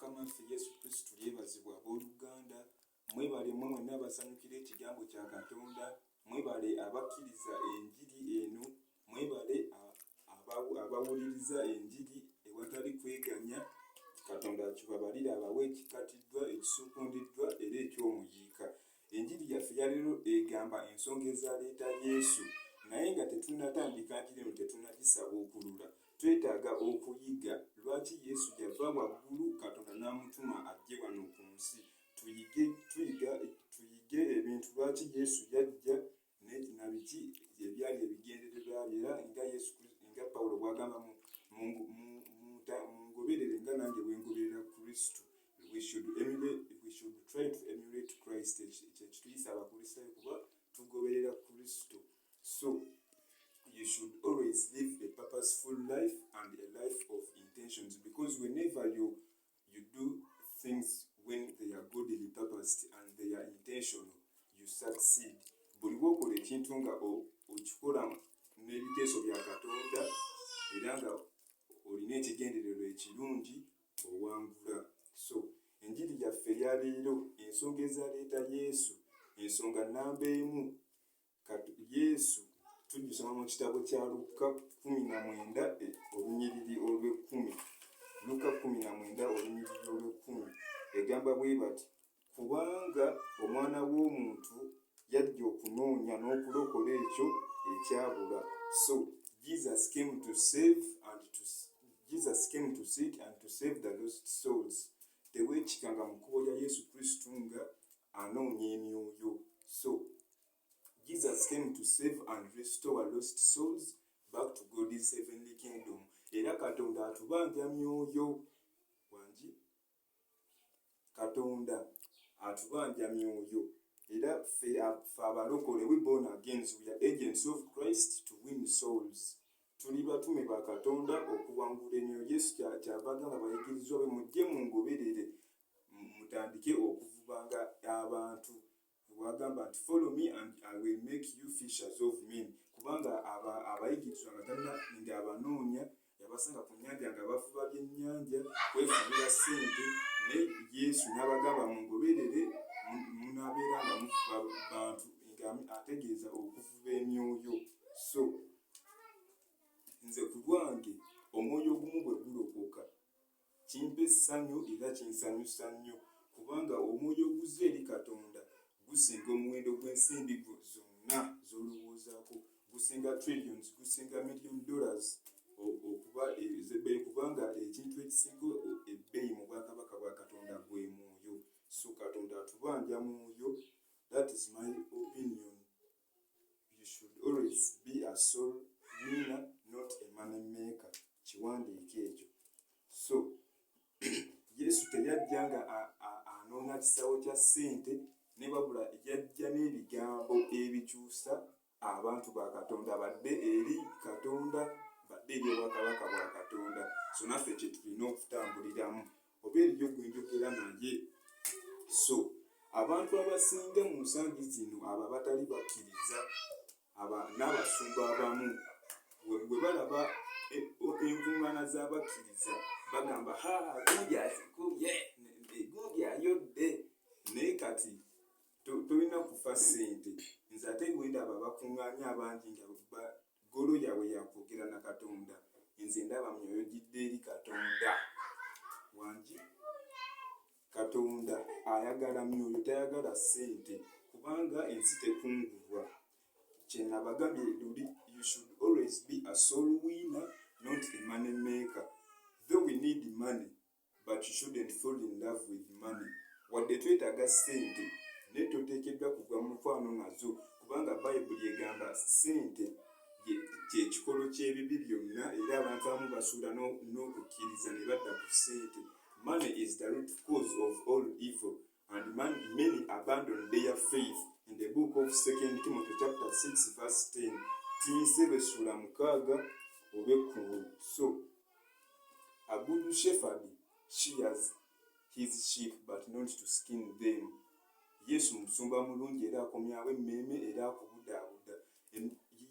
Mukama waffe Yesu Kristo yeebazibwa abooluganda. Mwebale mmwe mwenna abasanyukira ekigambo kya Katonda. Mwebale abakkiriza enjiri eno. Mwebale abawuliriza enjiri ewatali kweganya. Katonda kibabalire abawe ekikatiddwa, ekisukundiddwa era ekyomuyiika. Enjiri yaffe ya leero egamba ensonga ezaleeta Yesu. Naye nga tetunnatandika njiri eno tetunnagisabuukulula. Twetaaga okuyiga lwaki Yesu yava waggulu Katonda n'amutuma ajje wano ku nsi. Tuyige ebintu lwaki Yesu yajja na biki ebyali ebigendererwa bye nga Yesu nga Pawulo bw'agamba mungoberere nga nange bwe ngoberera Kristo. We should try to emulate Christ. Ekituyisa abakristaayo kuba tugoberera Kristo. So you should always live a purposeful life and a life of intentions, because whenever you do things when they are godly purposed and they are intentional, you succeed. Buli lw'okola ekintu nga okikola n'ebiteeso bya Katonda era nga olina ekigendererwa ekirungi owangula. So enjiri yaffe eya leero, ensonga ezaleeta Yesu. Ensonga namba emu, Yesu tugisoma mu kitabo kya Luka 19 olunyiriri olw'ekkumi. Luka 19 olunyiriri olw'ekkumi egamba bwe bati, kubanga omwana w'omuntu yajja okunoonya n'okulokola ekyo ekyabula. So Jesus came to seek and to save the lost souls. Teweekikanga mu kkubo lya Yesu Kristo nga anoonya emyoyo. So Jesus came to save and restore lost souls back to God's heavenly kingdom. Era Katonda atubanja myoyo. Wangi? Katonda atubanja myoyo. Era ffe abalokole, we born again, we are agents of Christ to win souls. Tuli batume ba Katonda okuwangula emyoyo. Yesu kyavagamba bayigirizwa be, mujje mungoberere mutandike okuvubanga abantu. Wagamba nti follow me and I will make you fishers of men. Kubanga abayigirizwa nga talina nga abanoonya yabasanga ku nnyanja nga bavuba byennyanja kwefunira ssente, ne Yesu n'abagamba mungoberere munaabeera nga muvuba bantu, nga ategeeza okuvuba emyoyo. So nze ku lwange omwoyo ogumu bwe gulokoka kimpa essanyu era kinsanyusa nnyo, kubanga omwoyo oguzza eri Katonda gusinga omuwendo gw'ensimbi zonna z'olowoozaako, gusinga trillions, gusinga $millions okuba ezebbeeyi, kubanga ekintu ekisinga ebbeeyi mu bwakabaka bwa Katonda gwe mwoyo. So Katonda atubanja mwoyo. That is my opinion. You should always be a soul winner, not a money maker. Kiwandiike ekyo. So Yesu teyajja nga anoonya kisawo kya ssente, ne wabula yajja n'ebigambo ebikyusa abantu ba Katonda, badde eri Katonda, badde eri obwakabaka bwa Katonda. So naffe kye tulina okutambuliramu, oba eriyo gwenjogera naye. So abantu abasinga mu nsangi zino, abo abatali bakkiriza, n'abasumba abamu, bwe balaba enkuŋŋaana z'abakkiriza bagamba gundi ayodde, naye kati tolina kufa ssente. Nze ate gwenda abo abakuŋŋaanya abangi nga golo yaabwe yakwogera na Katonda, nze ndaba myoyo gidde eri Katonda. Wangi? Katonda ayagala myoyo, tayagala ssente, kubanga ensi tekungulwa. Kye nabagambye luli, you should always be a soul winner, not a money maker. Though we need money, but you shouldn't fall in love with money. Wadde twetaaga ssente, naye toteekeddwa kugwa mu mukwano nazo, kubanga Bayibuli egamba ssente kyekikolo ky'ebibi byonna, era abantu abamu basuula n'okukkiriza ne badda ku ssente. Money is the root cause of all evil, and many abandon their faith. In the book of 2 Timothy chapter 6 verse 10. Tiyise sura 6:10. So a good shepherd shears his sheep but not to skin them. Yesu musumba mulungi era akomyawo emmeeme era akubudaabuda.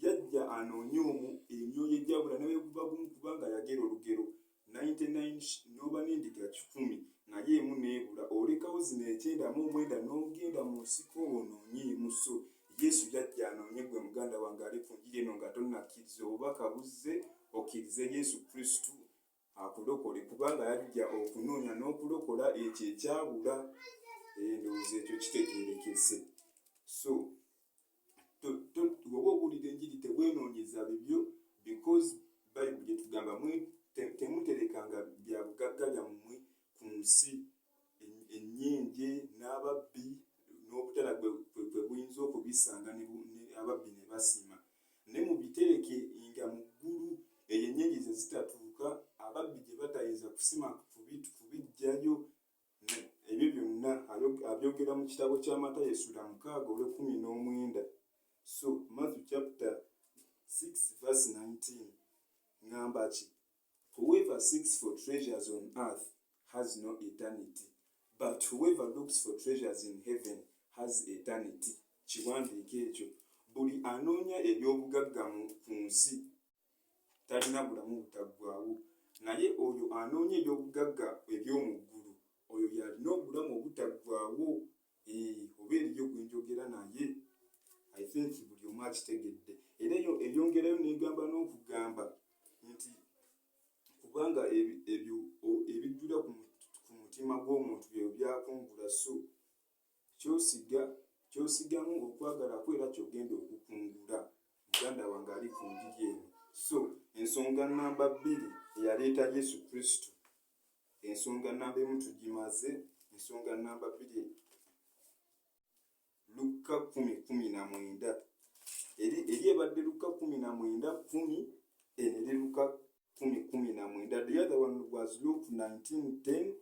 Yajja anoonye emyoyo egyabula ne bwe guba gumu, kubanga yagera olugero 99 n'oba n'endiga 100, naye 1999 n'ogenda mu nsiko onoonyeemu. So Yesu yajja anoonye gwe muganda wange ali ku njiri eno nga tonnakkiriza obubaka buzze okkirize Yesu Kristo akulokole, kubanga yajja okunoonya n'okulokola ekyo ekyabula. Ndowooza ekyo kitegeerekese. So oba owulira enjiri tewenoonyeza bibyo, because Bayibuli etugamba temuterekanga bya bugagga byammwe ku nsi, ennyenje n'ababbi n'obutala kwe buyinza okubisanga ababbi ne basima. Ne mubitereke nga mu ggulu eyo ennyenje ze zitatuuka, ababbi gye batayinza kusima kubiggyayo. Ebyo byonna abyogera mu kitabo kya Matayo essula 6:19. So Matthew chapter 6 verse 19 ngamba ki? Whoever seeks for treasures on earth has no eternity, but whoever looks for treasures in heaven has eternity. Kiwandiiko ekyo. Buli anoonya ebyobugagga ku nsi talina bulamu butaggwaawo, naye oyo anoonya ebyobugagga eby'omu ggulu, oyo yalina obulamu obutaggwaawo. Oba eriyo gwe njogera naye, I think buli omu akitegedde. Era eyo eryongerayo n'egamba n'okugamba nti kubanga ebyo ebijjula ku mutima gw'omuntu byo byakungula. So kyosigamu okwagala kwo era kyogenda okukungula, muganda wange ali ku njiri eno. So ensonga namba 2 eyaleeta Yesu Kristo, ensonga namba 1 tugimaze. Ensonga namba 2 Luka 10:19 eri ebadde Luka 10:10 eri Luka 10:19. The other one was Luke 19:10,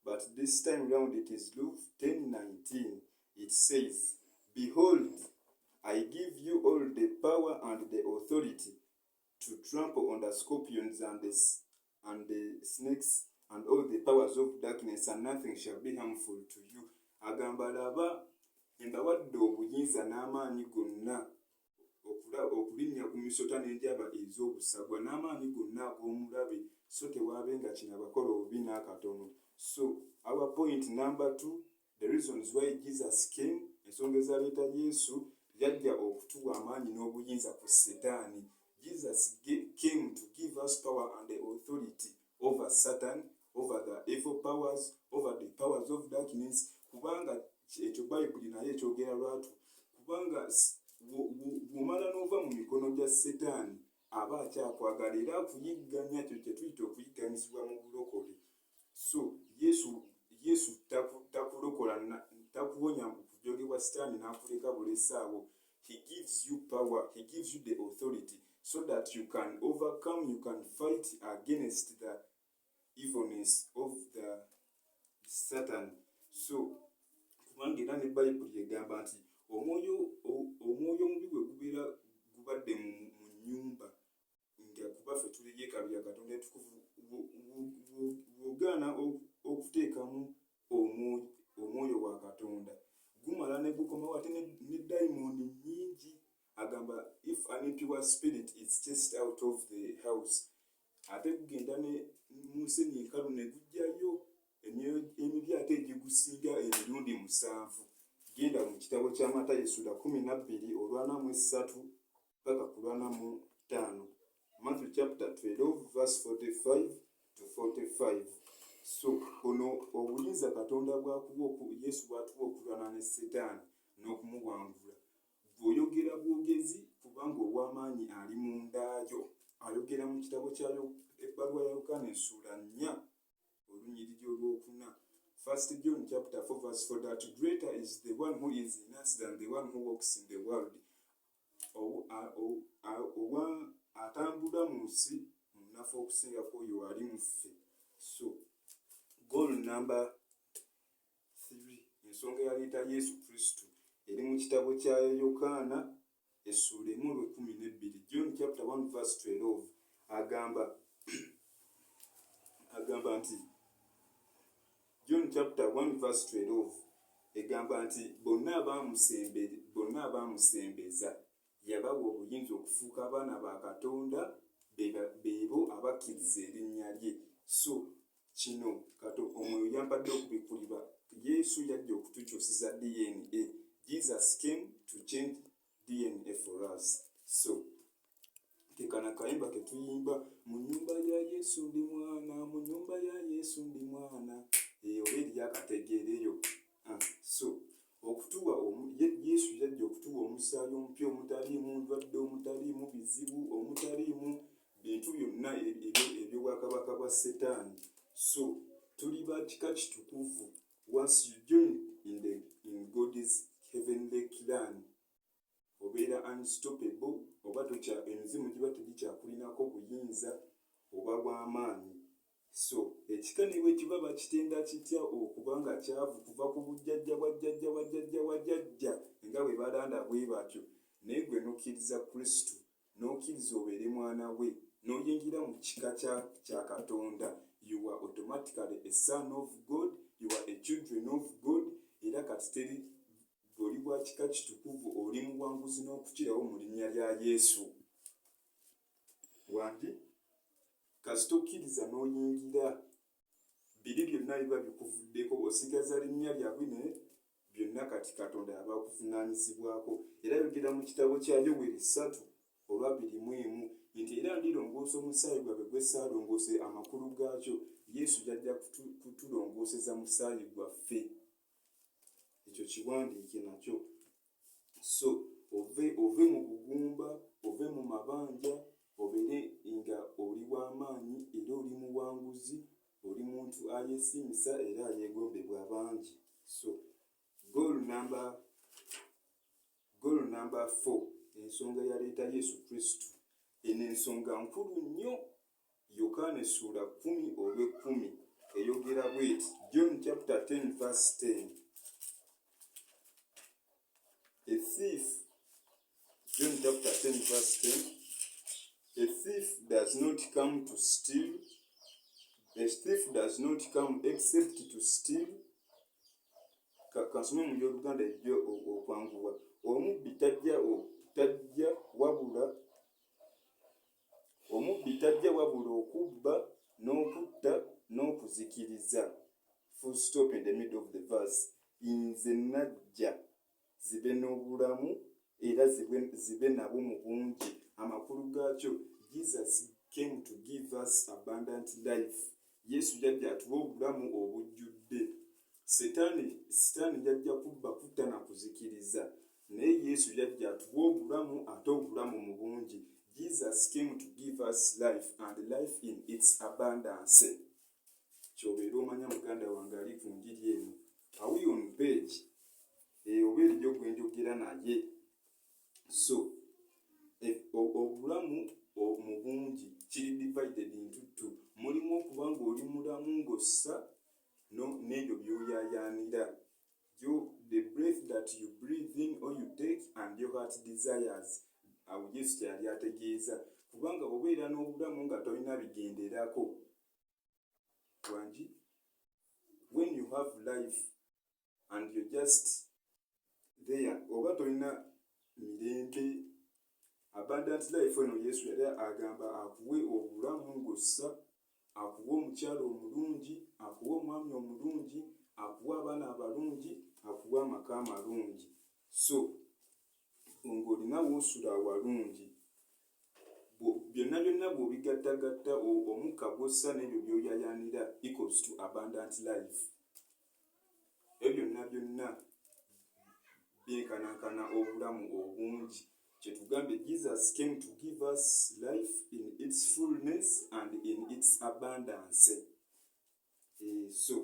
but this time round it is Luke 10:19. It says, "Behold, I give you all the power and the authority to trample on the scorpions and the snakes and all the powers of darkness, and nothing shall be harmful to you." Agamba laba mbawadde obuyinza n'amaanyi gonna okulinnya ku misota n'enjaba ez'obusagwa n'amaanyi gonna ag'omulabe, so tewaabenga kinabakola obubi n'akatono. So our point number 2, the reasons why Jesus came, ensonga ezaleeta Yesu, yajja okutuwa amaanyi n'obuyinza ku Setaani. Jesus came to give us power and the authority over Satan, over the evil powers, over the powers of darkness. Kubanga ekyo Bayibuli naye ekyogera lwatu, kubanga bw'omala n'ova mu mikono gya Setaani aba akyakwagala era akuyigganya, kyo kye tuyita okuyigganyizibwa mu bulokole. So Yesu takulokola, takuwonya ku kujogebwa Setaani n'akuleka bulesaawo. He gives you power, he gives you the authority so that you can overcome, you can fight against the evilness of the Satan. So kubanga era ne Bayibuli egamba nti omwoyo omubi bwe gubeera gubadde mu nnyumba, nga kuba ffe tuli yeekaalu ya Katonda entukuvu, bw'ogaana okuteekamu omwoyo wa Katonda, gumala ne gukomawo ate ne dayimooni nnyingi. Agamba if an impure spirit is chased out of the house, ate gugenda mu nsi enkalu ne gujjayo emyoyo emibi ate egigusinga emirundi 7. Genda mu kitabo kya Matayo essula 12:43 paka ku 45. Matthew chapter 12 verse 45 to 45. So ono obuyinza Katonda bw'akuwa Yesu bw'atuwa okulwana ne Setaani n'okumuwangula. Bw'oyogera bwogezi kubanga ow'amaanyi ali mundaayo. Ayogera mu kitabo kyayo ebbaluwa ya Yokaana essula 4 olunyiriri olwokuna. 1 John chapter 4 verse 4, that greater is the one who is in us than the one who walks in the world. Owa atambula mu nsi munafu okusingako oyo ali mu ffe. So goal number 3, ensonga yaleeta Yesu Kristo, eri mu kitabo kya Yokaana essula 1:12. John chapter 1 verse 12 agamba nti John chapter 1 verse 12 egamba nti bonna abaamusembeza yabawa obuyinza okufuuka abaana ba Katonda, beebo abakkiriza erinnya lye. So kino omwoyo yampadde okubikulira yesu yajja okutukyusiza dna. Jesus came to change dna for us. So tekana kayimba ketuyimba, mu nyumba ya yesu ndi mwana, mu nyumba ya yesu ndi mwana. Oba eryakategeereyo. So okutuwa yesu yajja okutuwa omusaayi omupya omutaliimu ndwadde, omutaliimu bizibu, omutaliimu bintu byonna ebyobwakabaka bwa setaani. So tuli ba kika kitukuvu. Once you join in God's heavenly clan, obeera unstoppable, oba emizimu giba tegikyakulinako buyinza oba bw'amaanyi. So ekika ne bwe kiba bakitenda kitya okubanga kyavu kuva ku bujjajja bwajjajja wajjajja wajjajja nga bwe balanda bwe batyo, naye gwe n'okkiriza Kristo, n'okkiriza obeere mwana we, n'oyingira mu kika kya Katonda, you are automatically a son of God, you are a children of God. Era kati teri oli bwa kika kitukuvu, oli muwanguzi n'okukirawo mu linnya lya Yesu. Wandi kasita okkiriza n'oyingira, biri byonna biba bikuvuddeko, osigaza linnya lyabwe naye byonna kati Katonda yaba kuvunaanyizibwako. Era yogera mu kitabo kya Yoweri 3:21 nti era ndirongoosa omusaayi gwabwe gwe saalongoose amakulu gaakyo. Yesu yajja kutulongooseza musaayi gwaffe. Ekyo kiwandiike nakyo. So ove mu bugumba, ove mu mabanja, obeere nga oli w'amaanyi era oli muwanguzi, oli muntu ayeesimisa era ayeegombebwa abangi. So goal number 4, ensonga yaleeta Yesu Kristo. Eno ensonga nkulu nnyo. Yokaana 10:10 eyogera bw'eti. John chapter 10 verse 10. A thief, John chapter 10 verse 10, a thief does not come to steal, a thief does not come except to steal. Kansome mu Oluganda ejjo okwanguwa. Omubbi tajja wabula okubba, n'okutta, n'okuzikiriza. Full stop in the middle of the verse. Nze najja zibe n'obulamu era zibe nabo mu bungi. Amakulu gaakyo, Jesus came to give us abundant life. Yesu yajja atuwa obulamu obujjudde. Setaani yajja kubba, kutta na kuzikiriza, naye Yesu yajja atuwa obulamu, ate obulamu mu bungi. Jesus came to give us life and life in its abundance. Kyobeera omanya muganda wange ali ku njiri eno. Are we on page? Oba eriyo gwe njogera naye. So obulamu mu bungi kiri divided into two. Mulimu okuba ng'oli mulamu ng'ossa n'ebyo by'oyaayaanira. The breath that you breathe in or you take and your heart desires. Awo Yesu kyali ategeeza. Kubanga obeera n'obulamu nga tolina bigenderako. Wangi, when you have life and you're just there, oba tolina mirembe, abundant life eno Yesu yali agamba akuwe obulamu ng'ossa, akuwe omukyalo omulungi, akuwe omwami omulungi, akuwe abaana abalungi, akuwe amaka amalungi. So ng'olina w'osula awalungi, byonna bw'obigattagatta, omukka gw'ossa n'ebyo by'oyaayaanira equals to abundant life. Ebyo byonna byenkanankana obulamu obungi. Kyetugambe Jesus came to give us life in its fullness and in its abundance. So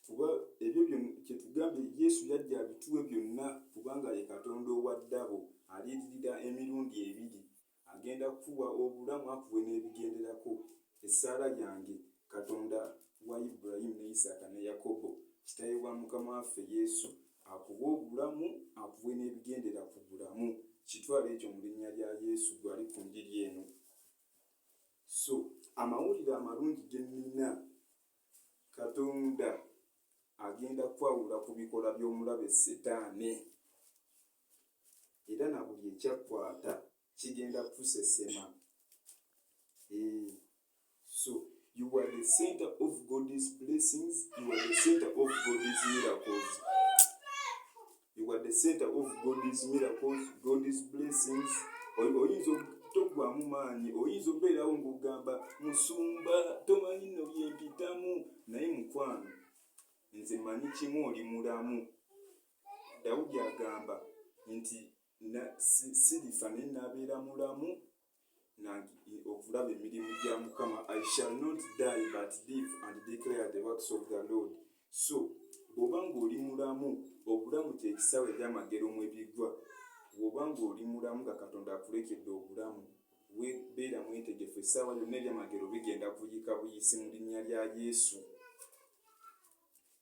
kuba ebyo kyetugambe Yesu yajja abituwe byonna kubanga ye Katonda owaddabo aliyiririra emirundi ebiri. Agenda kuwa obulamu akuwe n'ebigenderako. Essaala yange Katonda wa Ibulayimu ne Isaaka ne Yakobo, kitaawe wa Mukama waffe Yesu, akuwe obulamu, akuwe n'ebigendera ku bulamu. Kitwale ekyo mu linnya lya Yesu gwali ku njiri eno. So amawulire amalungi ge nnina, Katonda agenda kwawula ku bikola by'omulabe Setaani, era na buli ekyakwata kigenda kusesema. So you are the center of God's blessings. You are the center of God's miracles. You are the center of God's miracles, God's blessings. Oyinza togwamu maanyi, oyinza obeerawo ng'ogamba musumba tomanyi nno byempitamu, naye mukwano nze manyi kimu oli mulamu. Dawudi agamba nti sirifa naye n'abeera mulamu okulaba emirimu gya Mukama. I shall not die but live and declare the works of the Lord. So bw'oba ng'oli mulamu, obulamu kye kisaawe ebyamagero mwe biggwa. Bw'oba ng'oli mulamu nga Katonda akulekedde obulamu, beera mwetegefu, essaawa yonna ebyamagero bigenda kuyika buyisi mu linnya lya Yesu.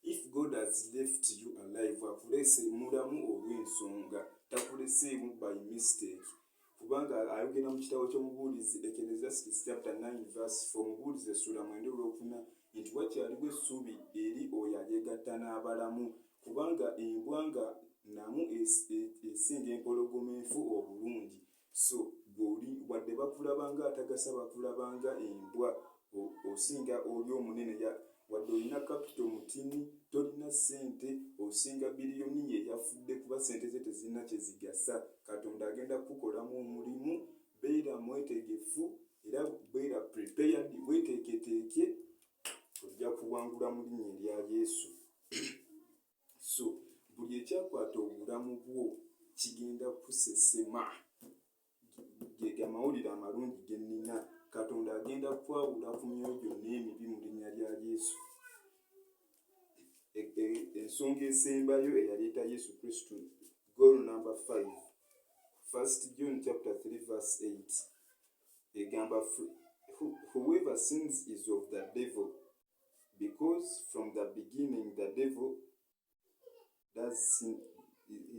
If God has left you alive, akulese mulamu olw'ensonga, takuleseemu by mistake. Kubanga ayogera mu kitabo ky'Omubuulizi, Ecclesiastes chapter 9 verse 4, Mubuulizi essula 9 nti wakyaliwo essuubi eri oyo ayeegatta n'abalamu, kubanga embwa nga namu esinga empologoma enfu obulungi. So goli wadde bakulabanga atagasa bakulabanga embwa, osinga oli omunene, wadde olina kapito mutini, tolina ssente, osinga biliyoni ye yafudde kuba ssente ze tezirina kye zigasa. Katonda agenda kukolamu omulimu. Beera mwetegefu era beera prepared, weeteeketeeke, ojja kuwangula mu linnya erya Yesu. So buli ekyakwata obulamu bwo kigenda kusesema. Ge amawulire amalungi ge nnina. Katonda agenda kwawula ku myoyo gyonna emibi mu linnya lya Yesu. Ensonga esembayo eyaleeta Yesu Kristo, goal number 5, 1 John chapter 3 verse 8 egamba, whoever sins is of the devil, because from the beginning the devil does sin.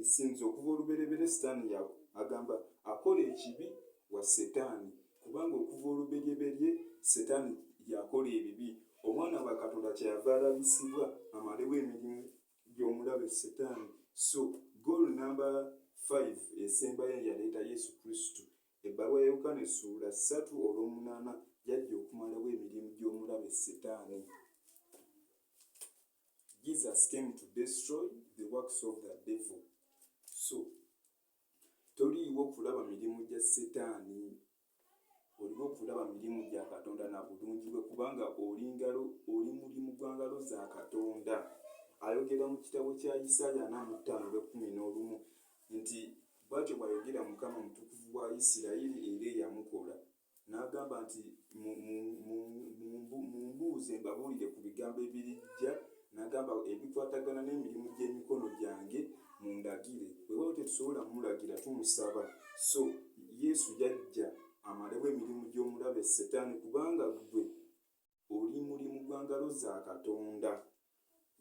Sins okuva oluberebere Setaani agamba akola ekibi wa Setaani, kubanga okuva olubereberye Setaani yakola ebibi. Omwana wa Katonda kyeyava alabisibwa amalewo emirimu gy'omulabe Setaani. So goal number 5 esembayo yaleeta Yesu Kristo. Ebbaluwa ya Yokaana essula 3:8 yajja okumalawo emirimu gy'omulabe Setaani. Jesus came to destroy the works of the devil. So toliiwo kulaba mirimu gya Setaani, oliwo okulaba mirimu gya Katonda na bulungi bwe, kubanga oli mulimu gwa ngalo za Katonda. Ayogera mu kitabo kya Isaaya 45:11 nti bw'atyo bw'ayogera Mukama Mutukuvu wa Isirayiri era eyamukola, n'agamba nti mumbuuze mbabuulire ku bigambo ebirijja, n'agamba ebikwatagana n'emirimu gy'emikono gyange mundagire. Bwe baba tetusobola mulagira tumusaba. So Yesu yajja amalewo emirimu gy'omulabe Setaani, kubanga gwe oli mulimu gwa ngalo za Katonda.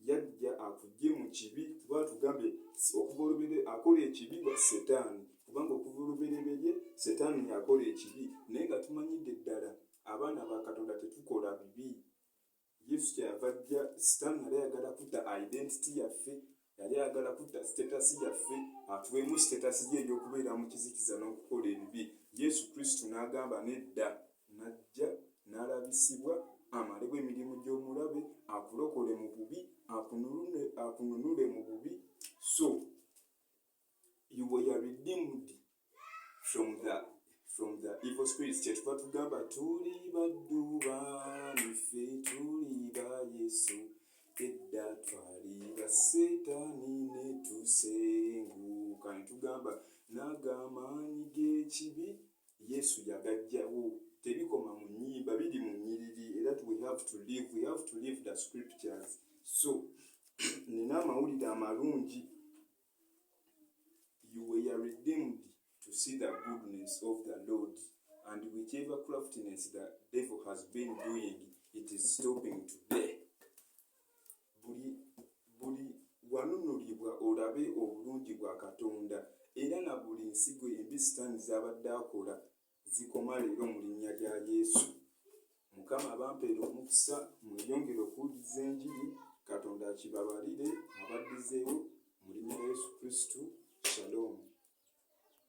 Yajja akugye mu kibi, kuba tugambye okuva olubereberye akola ekibi wa Setaani, kubanga okuva olubereberye Setaani yakola ekibi. Naye nga tumanyidde ddala abaana ba Katonda tetukola bibi. Yesu kyeyava ajja, Setaani yali ayagala kutta identity yaffe, yali ayagala kutta status yaffe, atuweemu status ye ey'okubeera mu kizikiza n'okukola ebibi. Yesu Kristo n'agamba nedda, n'ajja n'alabisibwa amalewo emirimu gy'omulabe, akulokole mu bubi, akununule mu bubi. So you were redeemed from the evil spirits. Kyetuva tugamba tuli baddu ba niffe, tuli ba Yesu, edda twali ba Setaani ne tusenguka. Ne tugamba n'ag'amaanyi g'ekibi Yesu yagajjawo. Tebikoma mu nnyimba, biri mu nnyiriri, era we have to live the scriptures. So nina amawulire amalungi. You were redeemed to see the goodness of the Lord, and whichever craftiness the devil has been doing, it is stopping today. Buli wanunulibwa olabe obulungi bwa Katonda, era na buli nsigo embi Setaani z'abadde akola zikoma leero mu linnya lya Yesu. Mukama abampeera omukisa, mweyongere okuwuliriza enjiri. Katonda akibabalire abaddizeewo mu linnya lya Yesu Kristo. Shalom.